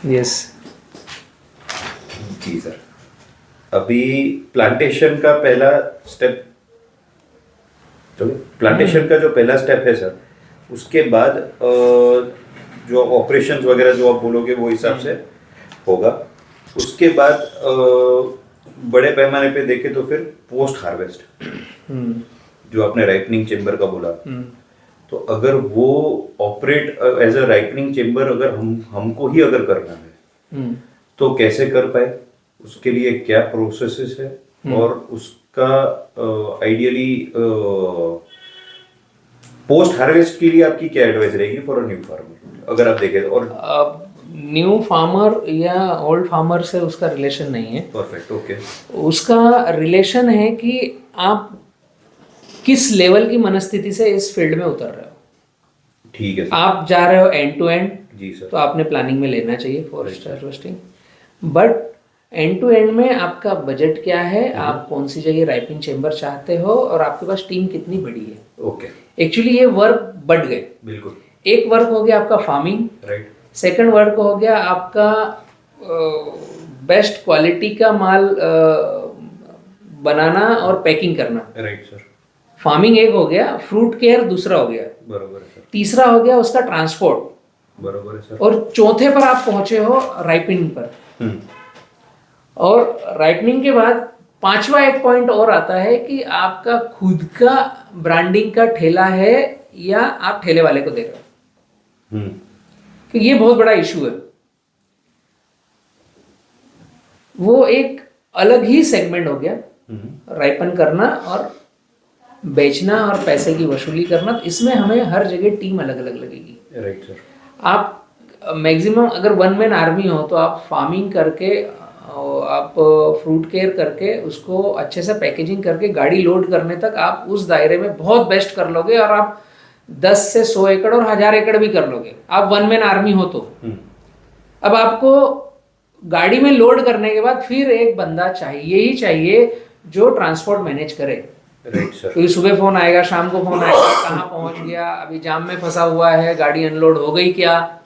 Yes. जी sir. अभी plantation का पहला स्टेप, प्लांटेशन का जो पहला स्टेप है सर, उसके बाद जो ऑपरेशंस वगैरह जो आप बोलोगे वो हिसाब से होगा। उसके बाद बड़े पैमाने पे देखे तो फिर पोस्ट हार्वेस्ट जो आपने राइपनिंग चेम्बर का बोला, तो अगर वो operate as a ripening chamber अगर हमको ही अगर करना है तो कैसे कर पाए, उसके लिए क्या प्रोसेसेस है, और उसका आइडियली पोस्ट हार्वेस्ट के लिए आपकी क्या एडवाइस रहेगी फॉर अ न्यू फार्मर अगर आप देखें तो? और न्यू फार्मर या ओल्ड फार्मर से उसका रिलेशन नहीं है। Perfect, okay. उसका रिलेशन है कि आप किस लेवल की मनस्थिति से इस फील्ड में उतर रहे हो। ठीक है सर। आप जा रहे हो एंड टू एंड, जी सर। तो आपने प्लानिंग में लेना चाहिए forest harvesting. But end to end में आपका बजट क्या है, आप कौन सी जगह राइपिंग चेम्बर चाहते हो, और आपके पास टीम कितनी बड़ी है। ओके। एक्चुअली ये वर्क बढ़ गए। बिल्कुल। एक वर्क हो गया आपका फार्मिंग, राइट। सेकंड वर्क हो गया आपका बेस्ट क्वालिटी का माल बनाना और पैकिंग करना। Right sir. फार्मिंग एक हो गया, फ्रूट केयर दूसरा हो गया, बरोबर है सर। तीसरा हो गया उसका ट्रांसपोर्ट, बरोबर है सर। और चौथे पर आप पहुंचे हो राइपनिंग पर। और राइपनिंग के बाद पांचवा एक पॉइंट और आता है कि आपका खुद का ब्रांडिंग का ठेला है या आप ठेले वाले को दे रहे हो, कि ये बहुत बड़ा इशू है। वो एक अलग ही सेगमेंट हो गया, राइपन करना और बेचना और पैसे की वसूली करना। तो इसमें हमें हर जगह टीम अलग अलग लगेगी। Right sir. आप मैक्सिमम अगर वन मैन आर्मी हो तो आप फार्मिंग करके, आप फ्रूट केयर करके, उसको अच्छे से पैकेजिंग करके गाड़ी लोड करने तक आप उस दायरे में बहुत बेस्ट कर लोगे, और आप 10 से 100 एकड़ और 1000 एकड़ भी कर लोगे, आप वन मैन आर्मी हो तो। अब आपको गाड़ी में लोड करने के बाद फिर एक बंदा चाहिए ही चाहिए जो ट्रांसपोर्ट मैनेज करे। Right sir. क्योंकि सुबह फोन आएगा, शाम को फोन आएगा, कहाँ पहुंच गया, अभी जाम में फंसा हुआ है, गाड़ी अनलोड हो गई क्या।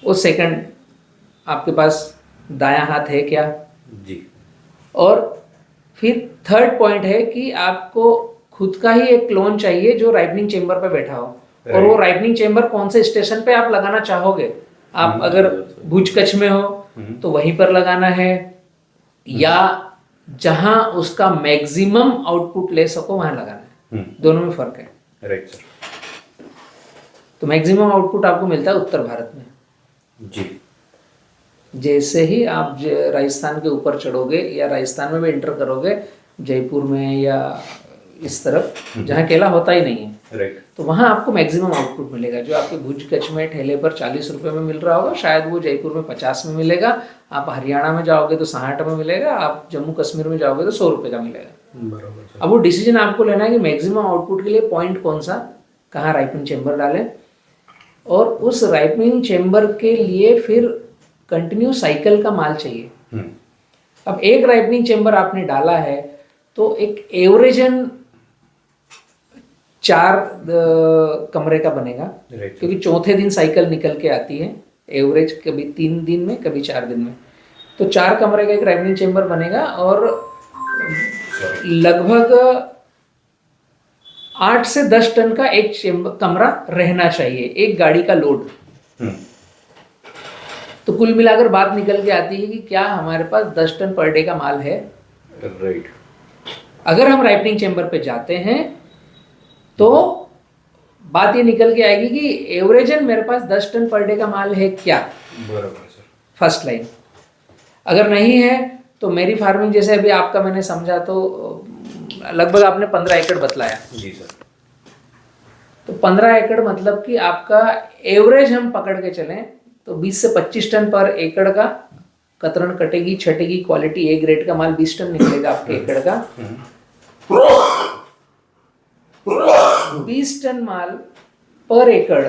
उस सेकंड आपके पास दायां हाथ है क्या। जी। और फिर थर्ड पॉइंट है कि आपको खुद का ही एक क्लोन चाहिए जो राइपनिंग चेम्बर पे बैठा हो, और वो राइपनिंग चेम्बर कौन से स्टेशन पे आप लगाना चाहोगे। आप अगर भुज कच्छ में हो तो वहीं पर लगाना है, या जहां उसका मैक्सिमम आउटपुट ले सको वहां लगाना है। दोनों में फर्क है। Right sir. तो मैक्सिमम आउटपुट आपको मिलता है उत्तर भारत में। जी। जैसे ही आप राजस्थान के ऊपर चढ़ोगे या राजस्थान में भी एंटर करोगे, जयपुर में या इस तरफ जहाँ केला होता ही नहीं है, राइट, तो वहाँ आपको मैक्सिमम आउटपुट मिलेगा। जो आपके भुज कच्छ में ठेले पर 40 रुपये में मिल रहा होगा, शायद वो जयपुर में 50 में मिलेगा। आप हरियाणा में जाओगे तो 60 में मिलेगा, आप जम्मू कश्मीर में जाओगे तो 100 रुपये का मिलेगा। बराबर। अब वो डिसीजन आपको लेना है कि मैक्सिमम आउटपुट के लिए पॉइंट कौन सा, कहाँ राइपनिंग चेम्बर डालें, और उस राइपनिंग चेम्बर के लिए फिर कंटिन्यू साइकिल का माल चाहिए। अब एक राइपनिंग चेम्बर आपने डाला है तो एक एवरेजन 4 कमरे का बनेगा, क्योंकि चौथे दिन साइकिल निकल के आती है। एवरेज कभी 3 दिन में, कभी 4 दिन में, तो 4 कमरे का एक राइपनिंग चेम्बर बनेगा, और लगभग 8 से 10 टन का एक कमरा रहना चाहिए, एक गाड़ी का लोड। तो कुल मिलाकर बात निकल के आती है कि क्या हमारे पास 10 टन पर डे का माल है। राइट। अगर हम राइपनिंग चेम्बर पे जाते हैं तो बात ये निकल के आएगी कि एवरेजन मेरे पास 10 टन पर डे का माल है क्या। बराबर सर। First first line. अगर नहीं है तो मेरी फार्मिंग, जैसे अभी आपका मैंने समझा तो लगभग आपने 15 एकड़ बतलाया। जी सर। तो 15 एकड़ मतलब कि आपका एवरेज हम पकड़ के चलें तो 20 से 25 टन पर एकड़ का कतरन कटेगी, छटेगी, क्वालिटी ए ग्रेड का माल 20 टन निकलेगा आपके एकड़ का। 20 टन माल पर एकड़,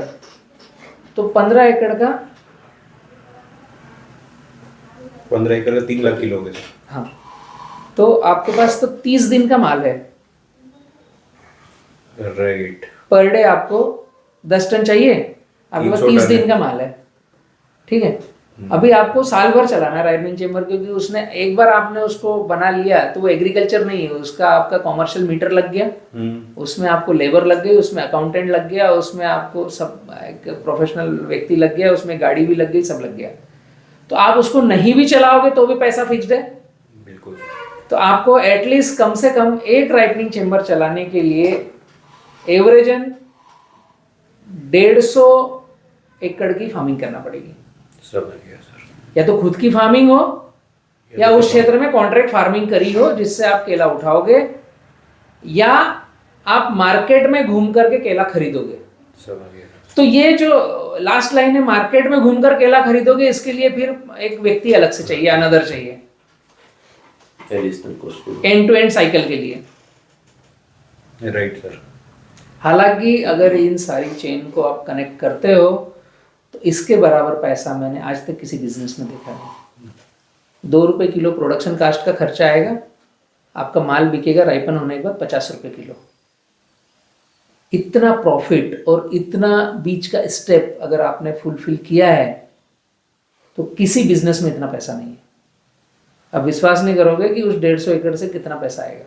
तो 15 एकड़ का 15 एकड़ का 3 लाख किलो हो गए। हाँ, तो आपके पास तो 30 दिन का माल है। राइट। पर डे आपको 10 टन चाहिए, आपके पास 30 दिन का माल है। ठीक है। अभी आपको साल भर चलाना है राइपनिंग चेम्बर, क्योंकि उसने एक बार आपने उसको बना लिया तो वो एग्रीकल्चर नहीं है, उसका आपका कॉमर्शियल मीटर लग गया, उसमें आपको लेबर लग गई, उसमें अकाउंटेंट लग गया, उसमें आपको सब एक प्रोफेशनल व्यक्ति लग गया, उसमें गाड़ी भी लग गई, सब लग गया। तो आप उसको नहीं भी चलाओगे तो भी पैसा फिक्स्ड है। बिल्कुल। तो आपको एटलीस्ट कम से कम एक राइपनिंग चेम्बर चलाने के लिए एवरेजन 150 एकड़ की फार्मिंग करना पड़ेगी। समझ गया सर। या तो खुद की फार्मिंग हो या उस क्षेत्र में कॉन्ट्रैक्ट फार्मिंग करी हो जिससे आप केला उठाओगे, या आप मार्केट में घूम करके केला खरीदोगे। समझ गया। तो ये जो लास्ट लाइन है, मार्केट में घूमकर केला खरीदोगे, इसके लिए फिर एक व्यक्ति अलग से चाहिए, अनदर चाहिए, additional cost, end to end cycle के लिए। Right sir. हालांकि अगर इन सारी चेन को आप कनेक्ट करते हो तो इसके बराबर पैसा मैंने आज तक किसी बिजनेस में देखा नहीं। 2 रुपये किलो प्रोडक्शन कास्ट का खर्चा आएगा, आपका माल बिकेगा राइपन होने के बाद 50 रुपये किलो। इतना प्रॉफिट और इतना बीच का स्टेप अगर आपने फुलफिल किया है तो किसी बिजनेस में इतना पैसा नहीं है। अब विश्वास नहीं करोगे कि उस 150 एकड़ से कितना पैसा आएगा।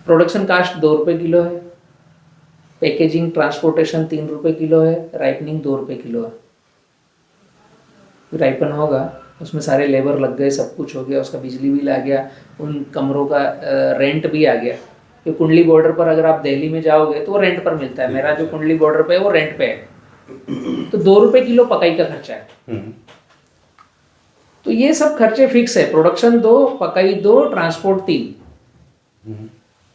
प्रोडक्शन कास्ट 2 रुपये किलो है, पैकेजिंग ट्रांसपोर्टेशन 3 रुपये किलो है, राइपनिंग 2 रुपये किलो है। राइपन होगा, उसमें सारे लेबर लग गए, सब कुछ हो गया, उसका बिजली बिल आ गया, उन कमरों का रेंट भी आ गया। कि कुंडली बॉर्डर पर अगर आप दिल्ली में जाओगे तो वो रेंट पर मिलता है, मेरा जो कुंडली बॉर्डर पे है वो रेंट पे है। तो 2 रुपये किलो पकाई का खर्चा है। तो ये सब खर्चे फिक्स है। प्रोडक्शन 2, पकाई 2, ट्रांसपोर्ट 3,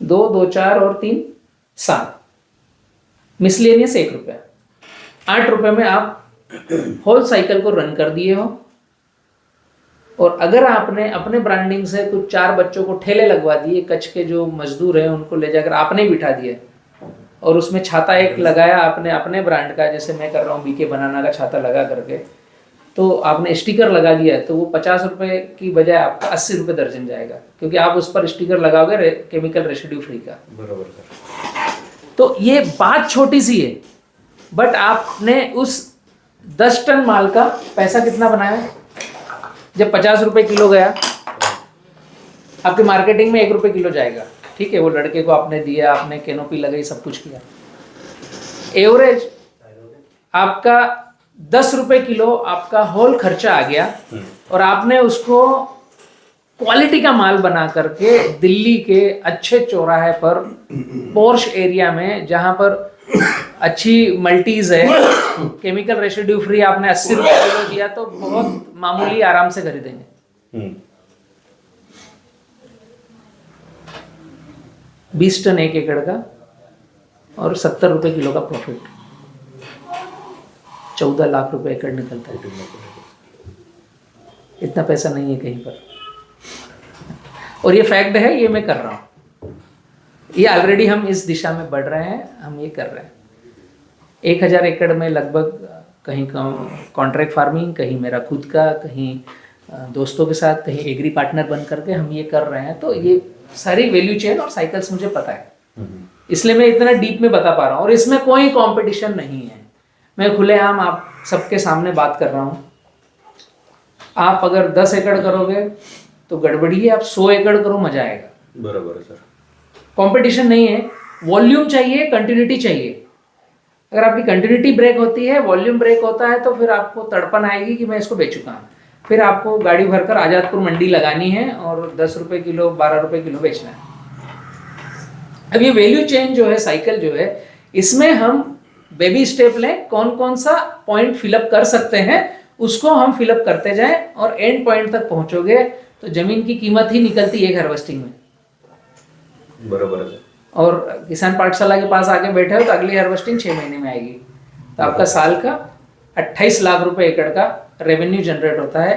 2, 2, 4 और 3, 7, मिसलेनियस 1 रुपया। 8 रुपये में आप होल साइकिल को रन कर दिए हो। और अगर आपने अपने ब्रांडिंग से कुछ 4 बच्चों को ठेले लगवा दिए, कच्छ के जो मजदूर हैं उनको ले जाकर आपने बिठा दिए, और उसमें छाता एक लगाया आपने अपने ब्रांड का, जैसे मैं कर रहा हूँ बीके बनाना का छाता लगा करके, तो आपने स्टिकर लगा दिया, तो वो 50 रुपये की बजाय आपका 80 रुपये दर्जन जाएगा, क्योंकि आप उस पर स्टिकर लगाओगे केमिकल रेसिड्यू फ्री का। बराबर सर। तो ये बात छोटी सी है, बट आपने उस 10 टन माल का पैसा कितना बनाया। जब 50 रुपये किलो गया, आपकी मार्केटिंग में 1 रुपये किलो जाएगा, ठीक है, वो लड़के को आपने दिया, आपने कैनोपी लगाई, सब कुछ किया। एवरेज आपका 10 रुपये किलो आपका होल खर्चा आ गया, और आपने उसको क्वालिटी का माल बना करके दिल्ली के अच्छे चौराहे पर पोर्श एरिया में, जहां पर अच्छी मल्टीज है, केमिकल रेसिड्यू फ्री, आपने 80 रुपये किलो दिया तो बहुत मामूली आराम से खरीदेंगे। 20 टन 1 एकड़ का और 70 रुपये किलो का प्रॉफिट, 14 लाख रुपए एकड़ निकलता है। इतना पैसा नहीं है कहीं पर, और ये फैक्ट है, ये मैं कर रहा हूँ। ये ऑलरेडी हम इस दिशा में बढ़ रहे हैं, हम ये कर रहे हैं। 1000 एकड़ में लगभग कहीं कॉन्ट्रैक्ट फार्मिंग, कहीं मेरा खुद का, कहीं दोस्तों के साथ, कहीं एग्री पार्टनर बन करके हम ये कर रहे हैं। तो ये सारी वैल्यू चेन और साइकिल्स मुझे पता है, इसलिए मैं इतना डीप में बता पा रहा हूँ। और इसमें कोई कंपटीशन नहीं है, मैं खुलेआम आप सबके सामने बात कर रहा हूँ। आप अगर 10 एकड़ करोगे तो गड़बड़ी है, आप 100 एकड़ करो, मजा आएगा। बराबर है सर। कंपटीशन नहीं है, वॉल्यूम चाहिए, कंटिन्यूटी चाहिए। अगर आपकी कंटिन्यूटी ब्रेक होती है, वॉल्यूम ब्रेक होता है, तो फिर आपको तड़पन आएगी कि मैं इसको बेच चुका हूँ। फिर आपको गाड़ी भरकर आजादपुर मंडी लगानी है और 10 रुपये किलो, 12 रुपये किलो बेचना है। अब ये वैल्यू चेन जो है, साइकिल जो है, इसमें हम बेबी स्टेप लें, कौन कौन सा पॉइंट फिलअप कर सकते हैं उसको हम फिलअप करते जाएं, और एंड पॉइंट तक पहुंचोगे तो जमीन की कीमत ही निकलती है एक हार्वेस्टिंग में। बराबर है। और किसान पाठशाला के पास आके बैठे हो तो अगली हार्वेस्टिंग 6 महीने में आएगी, तो आपका साल का 28 लाख रुपए एकड़ का रेवेन्यू जनरेट होता है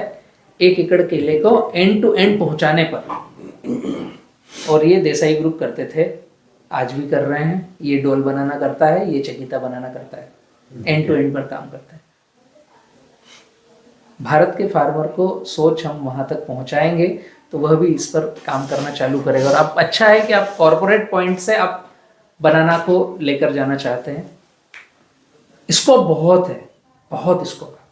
1 एकड़ केले को एंड टू एंड पहुंचाने पर। और ये देसाई ग्रुप करते थे, आज भी कर रहे हैं। ये डोल बनाना करता है, ये चकिता बनाना करता है, एंड टू एंड पर काम करता है। भारत के फार्मर को सोच हम वहां तक पहुंचाएंगे तो वह भी इस पर काम करना चालू करेगा। और आप, अच्छा है कि आप कॉर्पोरेट पॉइंट से आप बनाना को लेकर जाना चाहते हैं, स्कोप बहुत है। बहुत स्कोप है।